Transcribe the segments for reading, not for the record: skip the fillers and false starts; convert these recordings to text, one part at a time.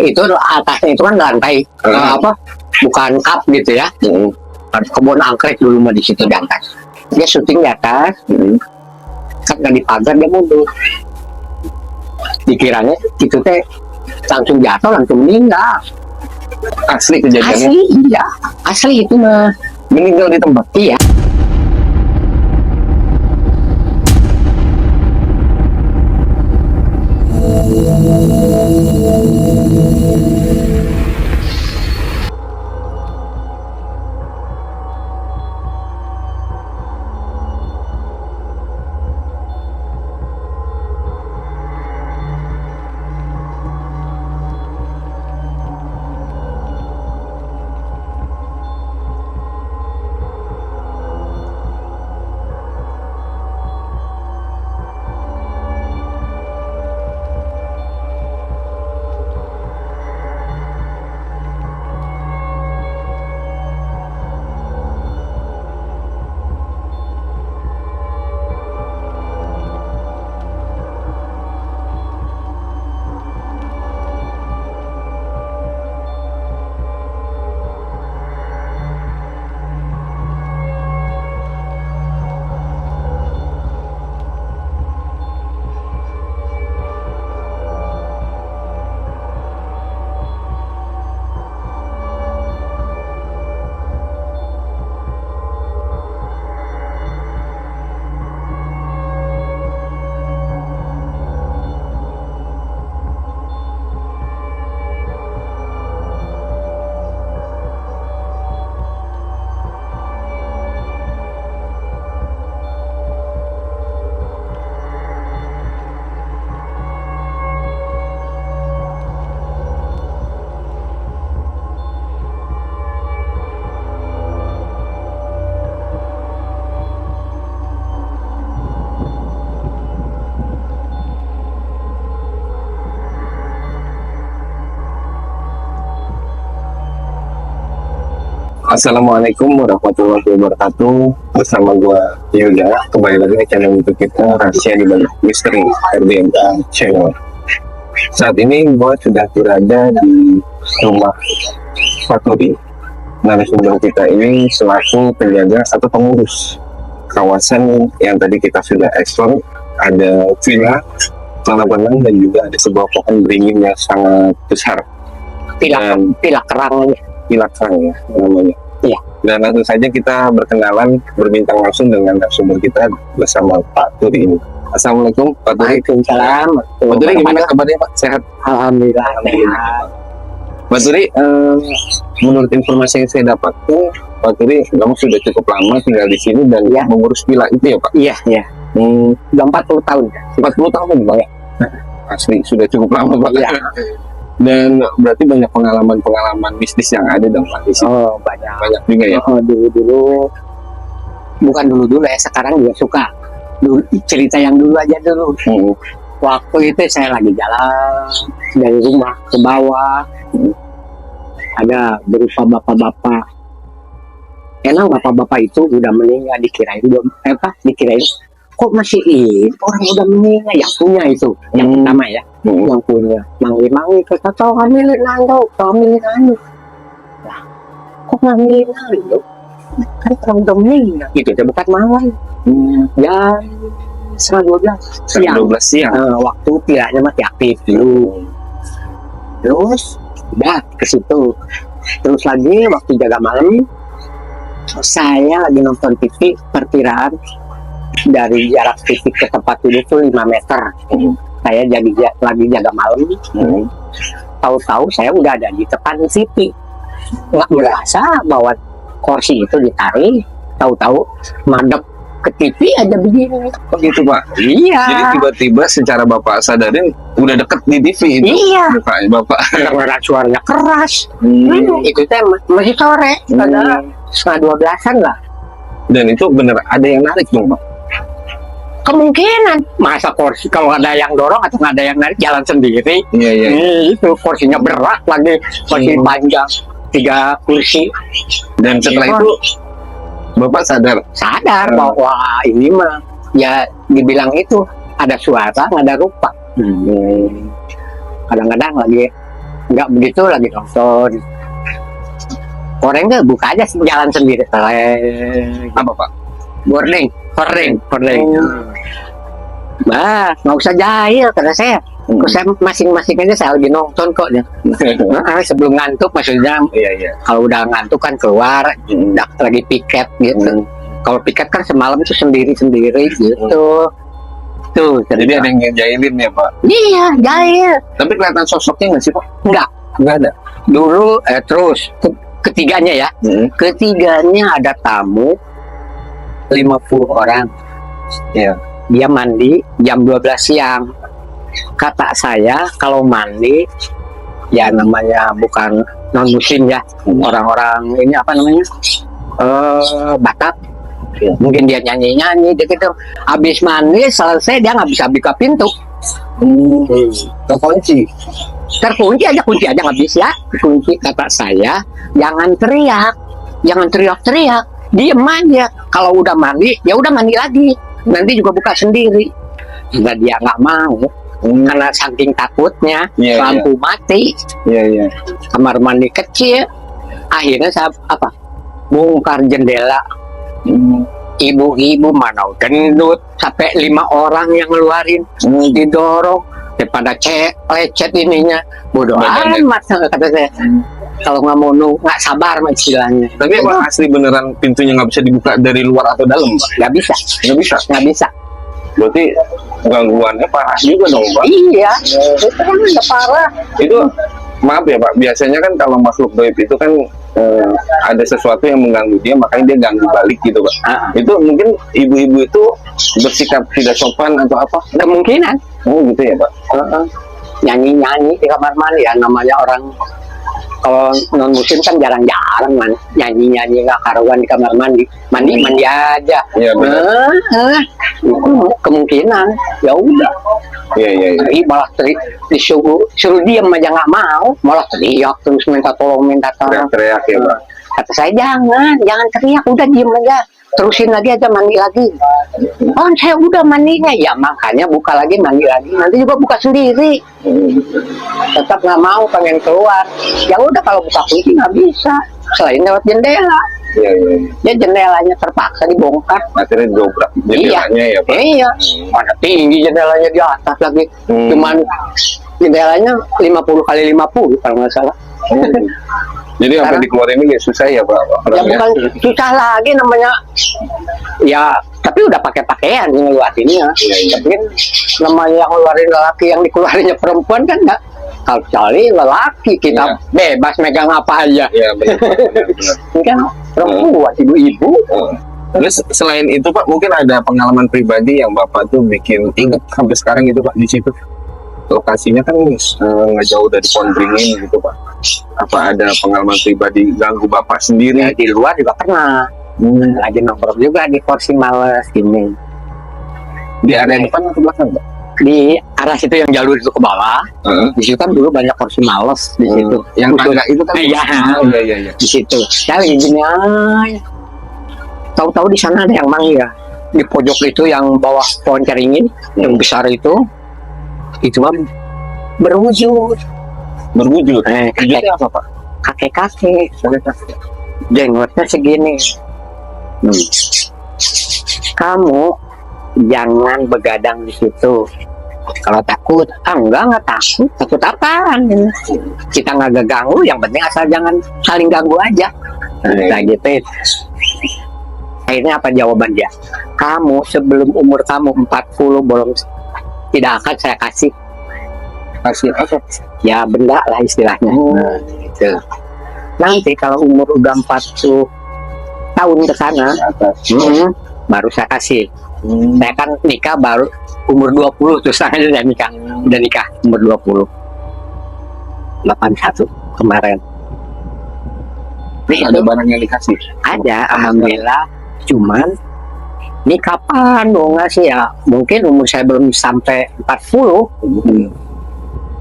itu atasnya itu kan lantai apa? Bukan up gitu ya. Kebun anggrek dulu mah di situ di atas. Dia syuting di atas. Kan nggak dipagar dia mundur. Dikiranya itu teh langsung jatuh langsung meninggal. Asli kejadiannya. Asli iya. Asli itu mah Meninggal di tempat. iya. Assalamualaikum warahmatullahi wabarakatuh. Bersama gua Yuda, kembali lagi di channel YouTube kita Rahasia di Balik Misteri RDMA Channel. Saat ini gua sudah berada di rumah Faturi. Narasumber kita ini selaku penjaga atau pengurus kawasan yang tadi kita sudah eksplor. Ada villa, kolam renang, dan juga ada sebuah pohon beringin yang sangat besar. Pila kerang Ya namanya. Iya. Dan langsung saja kita berkenalan, berbincang langsung dengan narasumber kita bersama Pak Turi ini. Assalamualaikum Pak Turi. Waalaikumsalam. Pak Turi gimana kabarnya Pak? Sehat? Alhamdulillah. Pak Turi, menurut informasi yang saya dapatkan, Pak Turi kamu sudah cukup lama tinggal di sini dan mengurus villa itu ya Pak? Iya, iya. Udah 40 tahun. 40 tahun Pak ya? Asli sudah cukup lama Pak. Iya. Dan berarti banyak pengalaman bisnis yang ada dong Pak di sini. Oh, banyak juga ya. Dulu bukan dulu ya, sekarang juga suka dulu, cerita yang dulu aja dulu. Waktu itu saya lagi jalan dari rumah ke bawah, ada berupa bapak-bapak. Emang bapak-bapak itu udah meninggal, dikirain kok masih orang udah meninggal yang punya itu yang pertama ya, yang punya manggil kata tahu milik nando lah, kok manggil nando kan orang udah meninggal gitu, bukan malam jam 12 siang. Waktu tilaknya masih aktif dulu, terus udah ke situ. Terus lagi waktu jaga malam saya lagi nonton TV, perkiraan dari jarak TV ke tempat duduk tuh 5 meter. Saya lagi jaga malam. Tahu-tahu saya udah ada di depan TV. Nggak berasa bahwa kursi itu ditarik. Tahu-tahu madep ke TV aja begini. Begitu Pak? Iya. Jadi tiba-tiba secara Bapak sadarin udah deket di TV itu. Iya. Bapak. Dengar suaranya keras. Itu teh masih sore. Ada setengah 12-an lah. Dan itu bener ada yang narik dong Pak? Kemungkinan masa kursi kalau ada yang dorong atau nggak ada yang narik jalan sendiri. Iya. Itu kursinya berat lagi, kursi panjang 3 kursi. Dan setelah itu Bapak sadar bahwa ini mah ya dibilang itu ada suara nggak ada rupa. Kadang-kadang lagi nggak begitu lagi nonton. Orang tuh buka aja jalan sendiri. Apa Pak? Boarding. Bah, nggak usah jahil kata saya. Kok saya masing-masing aja saya lagi nonton kok ya. Sebelum ngantuk maksudnya. Iya. Kalau udah ngantuk kan keluar, udah lagi piket gitu. Kalau piket kan semalam itu sendiri-sendiri gitu. Tuh, Jadi ada yang ngejailin ya Pak? iya, jahil. Tapi kelihatan sosoknya nggak sih Pak? Enggak. Nggak ada. Dulu terus ketiganya ya. Ketiganya ada tamu 50 orang. Iya. Dia mandi jam 12 siang. Kata saya kalau mandi ya namanya bukan non muslim ya, orang-orang ini apa namanya Batak. Mungkin dia nyanyi gitu. Habis mandi selesai dia nggak bisa buka pintu. Terkunci. Kunci aja nggak bisa. Kunci. Kata saya jangan teriak, diem aja. Kalau udah mandi ya udah mandi lagi, nanti juga buka sendiri. Nah, dia nggak mau karena saking takutnya. Lampu mati. Iya. Kamar mandi kecil. Akhirnya saya bongkar jendela. Ibu-ibu mana gendut sampai 5 orang yang ngeluarin, didorong daripada lecet ininya. Bodoh amat kata saya. Kalau nggak mau nggak sabar istilahnya. Tapi emang asli beneran pintunya nggak bisa dibuka dari luar atau dalam Pak? Nggak bisa. Berarti gangguannya parah juga dong Pak? Iya, itu kan udah parah. Itu maaf ya Pak, biasanya kan kalau makhluk gaib itu kan ada sesuatu yang mengganggu dia, makanya dia ganggu balik gitu Pak. Itu mungkin ibu-ibu itu bersikap tidak sopan atau apa? Kemungkinan. Oh gitu ya Pak? Nyanyi di kamar mandi ya, namanya orang kalau non muslim kan jarang-jarang nyanyi nggak karuan di kamar mandi aja. Iya benar. Itu kemungkinan. Ya udah. Iya. Malah suruh diam aja nggak mau, malah teriak terus minta tolong. Teriak ya Pak. Kata saya jangan teriak, udah diem aja, terusin lagi aja mandi lagi. Oh saya udah mandinya ya, makanya buka lagi mandi lagi, nanti juga buka sendiri. Tetap nggak mau, pengen keluar. Ya udah kalau buka kunci nggak bisa, selain lewat jendela. Iya. Ya jendelanya terpaksa dibongkar. Akhirnya dobrak jendelanya ya Pak. Iya. Mana tinggi jendelanya di atas lagi. Cuman jendelanya 50 kali 50 kalau nggak salah. Jadi sampai dikeluarin ini susah ya Pak? Ya bukan susah lagi namanya. Ya tapi udah pakai pakaian ngeluarinnya. Iya. Tapi kan namanya yang ngeluarin lelaki, yang dikeluarinnya perempuan kan enggak. Kalau kecuali lelaki kita bebas megang apa aja. Iya benar. Ini kan perempuan, ibu-ibu. Terus selain itu Pak, mungkin ada pengalaman pribadi yang Bapak tuh bikin ingat sampai sekarang gitu Pak di situ? Lokasinya kan nggak jauh dari Pohon Beringin gitu Pak. Apa ada pengalaman pribadi ganggu Bapak sendiri? Ya, di luar juga pernah. Lagi nongkrong juga di kursi males gini. Di area depan atau belakang Pak? Di arah situ yang jalur itu ke bawah. Di situ kan dulu banyak kursi males di situ. Yang tangga itu kan? Iya. Di situ. Ya lagi gini aja. Tahu-tahu di sana ada yang manggil ya. Di pojok itu yang bawah pohon keringin, yang besar itu mah berwujud. Wujudnya apa Pak? Kakek-kakek. Jenggotnya segini. Kamu jangan begadang di situ. Kalau takut, enggak takut. Takut apaan? Kita nggak ganggu, yang penting asal jangan saling ganggu aja. Kayak gitu. Akhirnya apa jawaban dia? Kamu sebelum umur kamu 40 belum tidak akan saya kasih apa? Ya benda lah istilahnya. Gitu. Nanti kalau umur udah 40 tahun ke sana, baru saya kasih. Saya kan nikah baru umur 20, terus saya udah nikah umur 20. 81 kemarin. Ada barang yang dikasih? Ada, alhamdulillah. Cuman ini kapan mau ngasih ya? Mungkin umur saya belum sampai 40,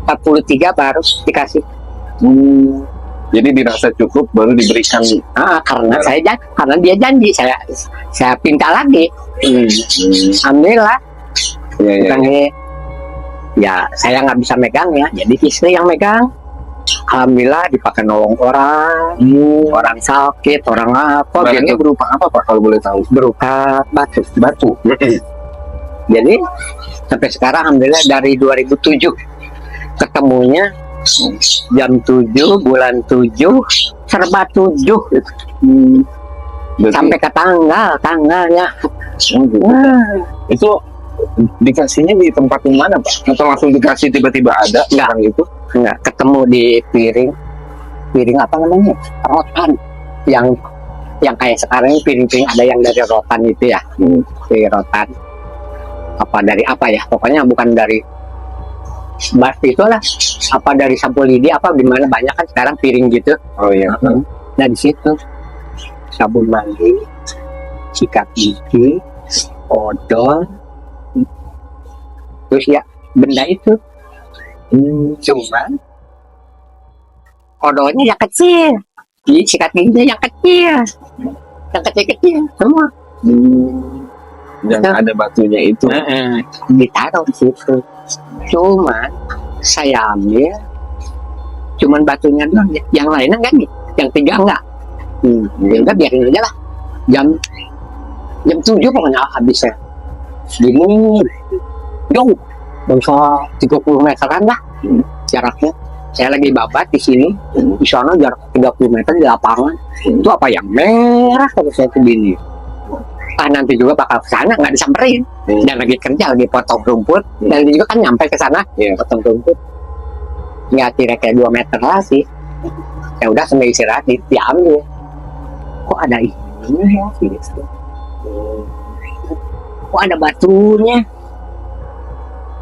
43 baru dikasih. Jadi dirasa cukup baru diberikan. Karena dia janji, saya pinta lagi. Alhamdulillah. Ya, saya nggak bisa megangnya, jadi istri yang megang. Alhamdulillah dipakai nolong orang, orang sakit, orang apa, Barangnya gitu. berupa apa Pak kalau boleh tahu? Berupa batu. Jadi sampai sekarang alhamdulillah dari 2007 ketemunya jam 7 bulan 7 serba 7 Berarti, sampai ke tanggalnya. Wah, itu dikasihnya di tempat yang mana Pak? Atau langsung dikasih tiba-tiba ada Enggak. orang itu? Enggak, ketemu di piring apa namanya, rotan yang kayak sekarang ini piring-piring ada yang dari rotan itu ya, dari rotan apa dari apa ya, pokoknya bukan dari batu itulah, apa dari sapu lidi apa gimana, banyak kan sekarang piring gitu. Oh iya. Nah di situ sabun mandi, sikat gigi, odol, terus ya benda itu. Cuman odolnya yang kecil, sikat giginya yang kecil semua. Dan ada batunya itu. Ditaruh di situ. Cuman saya ambil cuman batunya doang, yang lainnya enggak nih, yang 3 enggak. Ya udah biarin aja lah. Jam 7 pokoknya habisnya. Dingin. Jauh. Bangsa 30 meteran lah jaraknya. Saya lagi babat di sini, di sana jarak 30 meter di lapangan. Itu apa yang merah kalau saya tuh gini. Nanti juga bakal ke sana, nggak disamperin. Dan lagi kerja, lagi potong rumput. Dan juga kan nyampe ke sana, potong rumput. Nggak kira-kira 2 meter lah sih. Ya udah sampai istirahat, diambil. Kok ada ini ya? Kok ada batunya?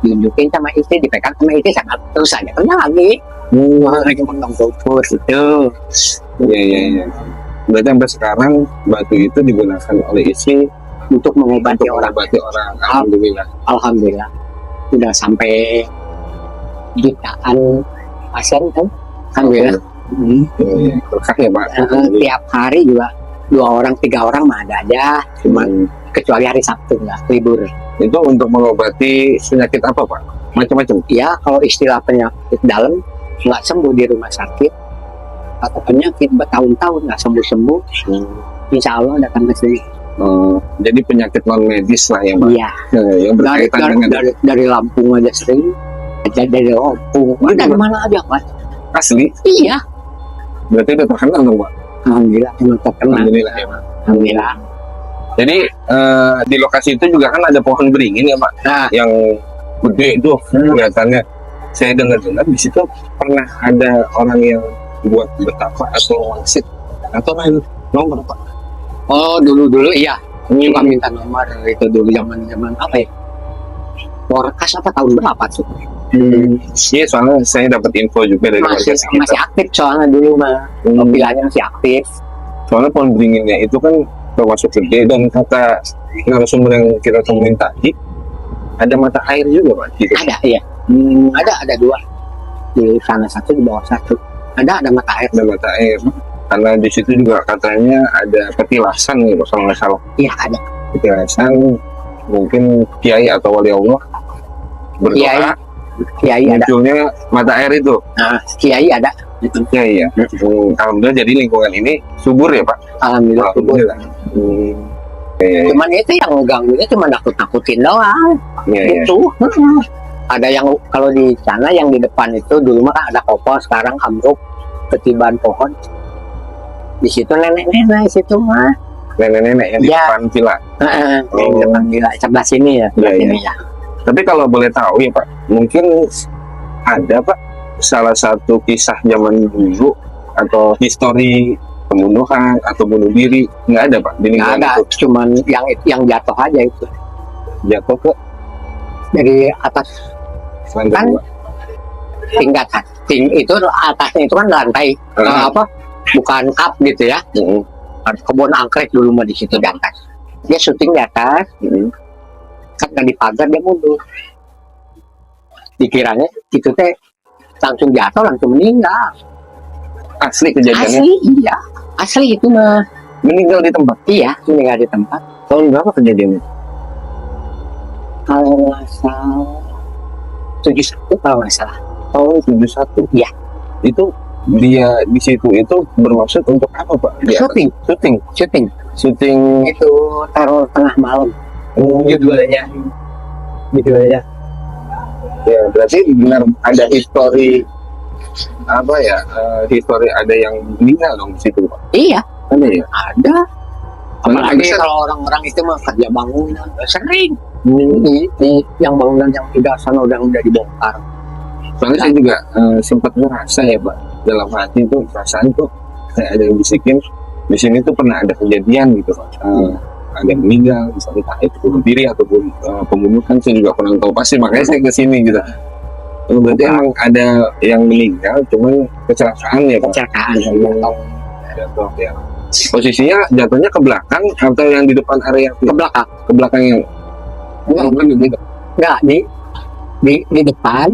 Diunjukin sama istri, dipegang sama istri, sangat terus aja kena lagi. Lagi potong rumput itu. Iya. Berarti sampai sekarang batu itu digunakan oleh istri Untuk mengobati orang. Alhamdulillah. Alhamdulillah udah sampai jutaan pasien kan. Alhamdulillah. Berkah ya Pak. Tiap hari juga 2 orang 3 orang mah ada aja, cuman kecuali hari Sabtu nggak libur. Itu untuk mengobati penyakit apa Pak? Macam-macam. Ya kalau istilah penyakit dalam nggak sembuh di rumah sakit atau penyakit bertahun-tahun nggak sembuh, insya Allah datang ke sini. Jadi penyakit non medis lah ya Pak. Iya. Yang berkaitan dengan Dari Lampung aja sering, dari Lampung, dari mana aja Mas. asli. Iya. Berarti udah terkenal dong Pak. Alhamdulillah terkenal. Alhamdulillah ya Pak. Alhamdulillah. Jadi di lokasi itu juga kan ada pohon beringin ya Pak, Nah, yang gede itu kelihatannya. Saya dengar di situ pernah ada orang yang buat betapa atau wangsit atau lain nomor Pak. oh dulu iya. Suka minta nomor itu dulu zaman apa ya? Warkas apa tahun berapa tuh? Iya soalnya saya dapat info juga dari warga Masih sekitar. aktif soalnya dulu mah. Mobilannya masih aktif. Soalnya pohon beringinnya itu kan termasuk gede dan kata narasumber yang kita temuin tadi ada mata air juga Pak. Gitu. Ada iya. Ada 2 di sana, 1 di bawah 1. Ada mata air. Ada mata air. Karena di situ juga katanya ada petilasan nih kalau nggak salah. Iya ada. Petilasan mungkin kiai atau wali Allah berdoa Kiai ada. munculnya mata air itu. Nah, Kiai ada. Kiai ya. Alhamdulillah jadi lingkungan ini subur ya Pak. Alhamdulillah. Alhamdulillah. Iya. Cuman itu yang ganggunya cuma nakut-nakutin doang. Iya. Itu. Ada yang kalau di sana yang di depan itu dulu mah kan ada kopol, sekarang ambruk ketiban pohon. Di situ nenek-nenek situ mah. Nenek-nenek yang di Ya. depan villa. Yang di depan gila sebelah sini ya. Sebelah Iya, sini ya. Tapi kalau boleh tahu ya Pak, mungkin ada Pak salah satu kisah zaman dulu atau histori pembunuhan atau bunuh diri, nggak ada Pak di Nggak lingkungan ada, itu. cuman yang jatuh aja itu Jatuh ke dari atas lantai Kan? 2. tingkatan. Itu atasnya itu kan lantai apa? Bukan kap gitu ya. Kebun anggrek dulu mah di situ di atas. Dia syuting di atas, kan nggak di pagar dia mundur. Dikiranya itu teh langsung jatuh langsung meninggal. Asli kejadiannya. Asli iya, asli itu mah. Meninggal di tempat. Iya, meninggal di tempat. Tahun berapa kejadiannya? Kalau nggak salah 71 kalau nggak salah. Tahun 71. Iya. Itu dia di situ itu bermaksud untuk apa Pak? Syuting. Syuting. Itu teror tengah malam. Judulnya. Ya berarti benar ada histori apa ya? Histori ada yang meninggal dong di situ Pak? Iya, Ada ya? ada. Apalagi Bisa- kalau orang-orang itu mah kerja bangunan sering. Di yang bangunan yang udah sana udah dibongkar. Soalnya saya juga sempat ngerasa ya Pak, dalam hati tuh perasaan tuh kayak ada yang bisikin di sini tuh pernah ada kejadian gitu Pak. Ada yang meninggal, misalnya entah itu bunuh diri ataupun pembunuhan, saya juga kurang tahu pasti, makanya saya ke sini gitu. Berarti emang ada yang meninggal, cuman kecelakaan ya Pak. Kecelakaan. Jatuh, ya. Posisinya jatuhnya ke belakang atau yang di depan area Ke belakang. ke belakang yang gitu. Enggak, di depan.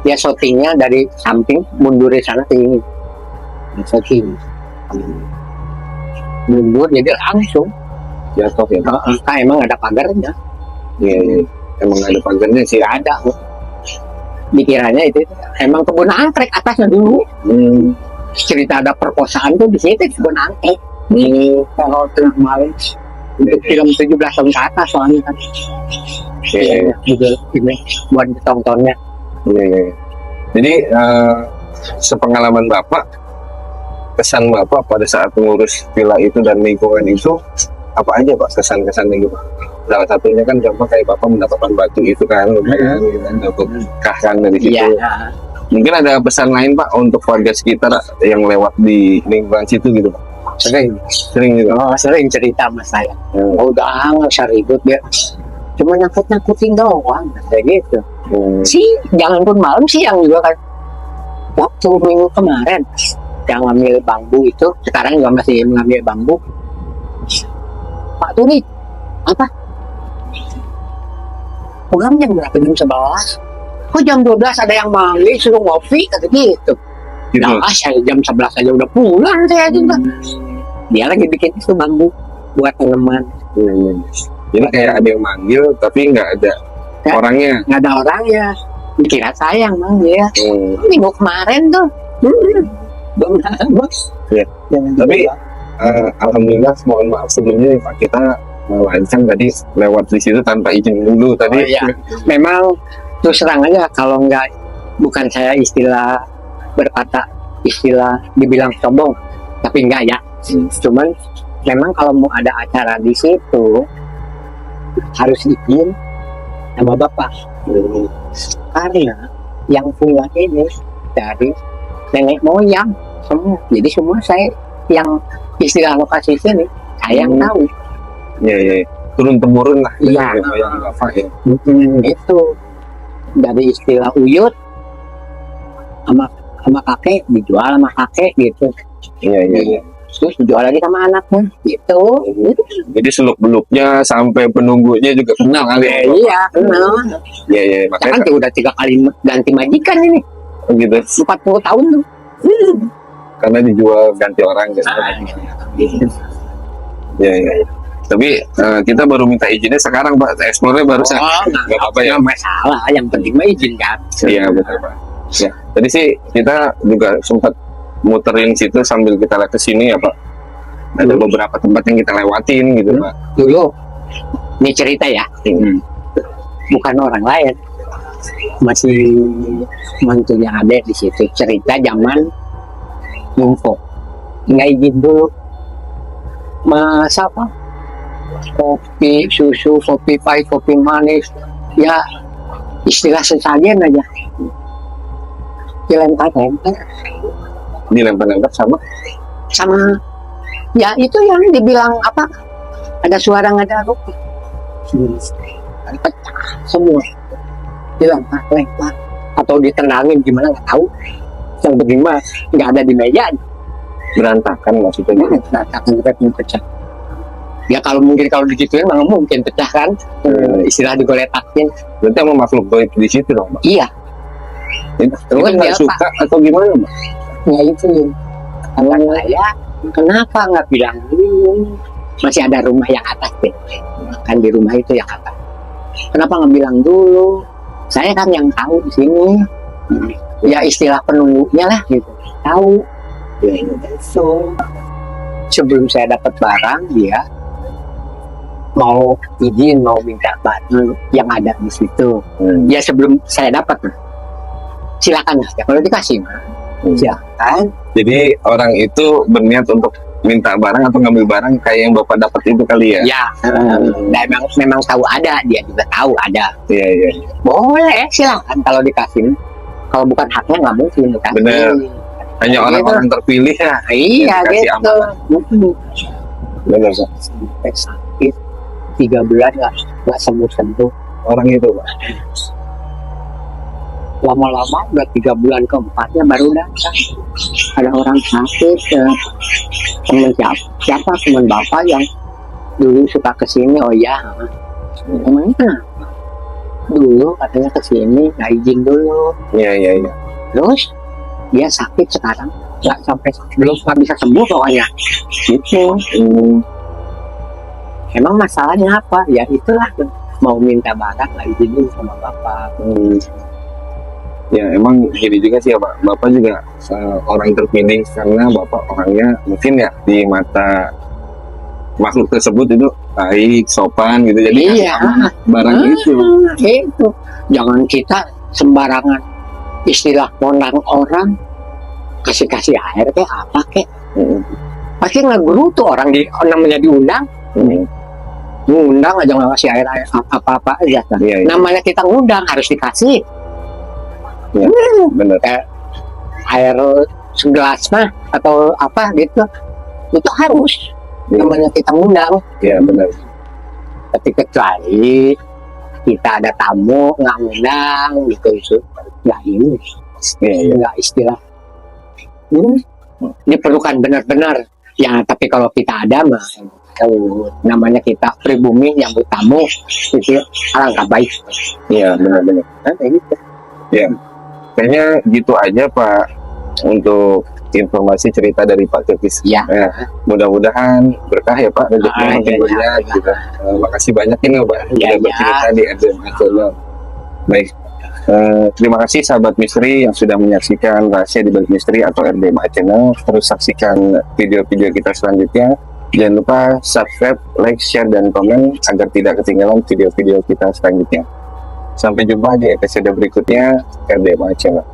Ya syutingnya dari samping mundur di sana ke ini. Syuting. Mundur jadi langsung. Jatuh ya Pak. Nah, emang ada pagarnya. Iya, iya. Emang ada pagarnya sih. Tidak ada. Dikiranya itu emang kebun anggrek atasnya dulu. Cerita ada perkosaan tuh di situ kebun anggrek. Kalau tengah malam untuk film 17 tahun ke atas soalnya kan. Iya, Gitu ini buat ditontonnya. iya, iya. Jadi sepengalaman Bapak, kesan Bapak pada saat mengurus villa itu dan lingkungan itu apa aja Pak kesan-kesannya gitu? Salah satunya kan gampang kayak Bapak mendapatkan batu itu kan, lumayan gitu kan, dapat kahkan dari situ. Iya. Mungkin ada pesan lain Pak untuk warga sekitar yang lewat di lingkungan situ gitu Pak? Sering gitu. Sering cerita sama saya. Udah nggak usah ribut dia. Cuma nyangkut-nyangkutin doang kayak gitu. Jangan pun malam siang juga kan. Waktu minggu kemarin yang ngambil bambu itu, sekarang juga masih mengambil bambu. Pak Turi, apa? Pulang jam berapa? Jam 11. Kok jam 12 ada yang manggil suruh ngopi kata gitu. Gitu. Nah, saya jam 11 aja udah pulang saya juga. Dia lagi bikin itu bambu buat tanaman. Jadi kayak ada yang manggil tapi nggak ada Ya. orangnya. Nggak ada orangnya. Dikira saya yang manggil. Minggu kemarin tuh. Belum bos. Iya. Tapi alhamdulillah mohon maaf sebelumnya Pak, kita melancang tadi lewat di situ tanpa izin dulu tadi. Oh, iya. Memang terus terang aja kalau nggak, bukan saya berkata istilah dibilang sombong, tapi enggak ya. Cuman memang kalau mau ada acara di situ harus izin sama bapak, karena yang punya ini dari nenek moyang semua. Jadi semua saya yang istilah lokasi sini saya yang tahu. Iya, iya. Turun temurun lah. Iya. Yang Bapak ya. Itu dari istilah uyut sama kakek, dijual sama kakek gitu. Iya, iya, iya. Terus dijual lagi sama anaknya gitu. Jadi seluk beluknya sampai penunggunya juga kenal kali ya. Iya, kenal. Iya, iya. Saya Makanya kan udah 3 kali ganti majikan ini, gitu. 40 tahun tuh. Karena dijual ganti orang gitu. Iya, iya. Tapi kita baru minta izinnya sekarang Pak. Eksplornya barusan. Nggak apa-apa ya. Nggak masalah, yang penting mah izin kan. Iya betul Pak. Ya, tadi sih kita juga sempat muterin situ sambil kita lihat ke sini ya Pak. Ada beberapa tempat yang kita lewatin gitu Pak. Dulu, ini cerita ya, bukan orang lain, masih mantunya ada di situ. Cerita zaman info, nggak izin dulu. Masa apa? Kopi, susu, kopi pahit, kopi manis, ya istilah sesajen aja. Dilempar-lempar Dilempar-lempar sama sama, ya itu yang dibilang apa? Ada suara nggak ada rupa, pecah semua, dilempar-lempar atau ditendangin gimana nggak tahu. Yang penting mah nggak ada di meja, berantakan maksudnya. berantakan sampai pecah. Ya kalau mungkin kalau digituin nggak mungkin pecah kan, istilah digoletakin. Berarti sama makhluk goib di situ dong Pak. Iya, Itu Terus nggak dia, suka atau gimana Pak? nggak itu. Karena saya kenapa nggak bilang dulu? Masih ada rumah yang atas deh, kan di rumah itu yang atas. Kenapa nggak bilang dulu? Saya kan yang tahu di sini. ya istilah penunggunya lah gitu, tahu. So, sebelum saya dapat barang, dia mau izin, mau minta barang yang ada di situ. Ya sebelum saya dapat, silakan aja. Kalau dikasih, silakan. Jadi orang itu berniat untuk minta barang atau ngambil barang kayak yang Bapak dapat itu kali ya? Ya, memang tahu ada, dia juga tahu ada. Iya. Boleh, silakan kalau dikasih. Kalau bukan haknya nggak mungkin dikasih. Bener. Hanya Gitu. orang-orang terpilih ya. Iya yang dikasih gitu. Benar, Pak. Sampai sakit 3 bulan nggak sembuh. Orang itu, Pak. Lama-lama udah 3 bulan keempatnya baru datang. Ada orang sakit, teman siapa teman bapak yang dulu suka kesini. Oh ya, emangnya kenapa? Dulu katanya kesini nggak izin dulu. Iya. Terus dia sakit sekarang belum bisa sembuh pokoknya. Gitu. Emang masalahnya apa? Ya itulah, mau minta barang nggak izin dulu sama bapak. Ya emang gini juga sih ya Pak. Bapak juga orang terpilih karena Bapak orangnya mungkin ya di mata makhluk tersebut itu baik, sopan gitu. Jadi Iya. barang itu. Itu. Jangan kita sembarangan istilah mondang orang, kasih air kayak apa kayak. Pasti ngeguru tuh orang namanya diundang. Ngundang aja nggak kasih air apa-apa aja. Iya. Namanya kita ngundang harus dikasih. Iya, benar. Air segelas mah atau apa gitu. Itu harus. Namanya kita ngundang. Iya, benar. Tapi kecuali kita ada tamu nggak ngundang gitu nggak ini. Iya. Nggak istilah. Diperlukan benar-benar. Ya, tapi kalau kita ada mah, namanya kita pribumi nyambut tamu, itu alangkah baik. Iya, benar. Kayak gitu. Ya, kayaknya gitu aja Pak untuk informasi cerita dari Pak Kekis. Ya. Mudah-mudahan berkah ya Pak, rezekinya makin iya, banyak iya. gitu. Makasih banyak ini Pak Iya, sudah bercerita di RDM Channel. Baik. Terima kasih sahabat misteri yang sudah menyaksikan Rahasia di Balik Misteri atau RDM Channel. Terus saksikan video-video kita selanjutnya. Jangan lupa subscribe, like, share, dan komen agar tidak ketinggalan video-video kita selanjutnya. Sampai jumpa di episode berikutnya RDM Channel.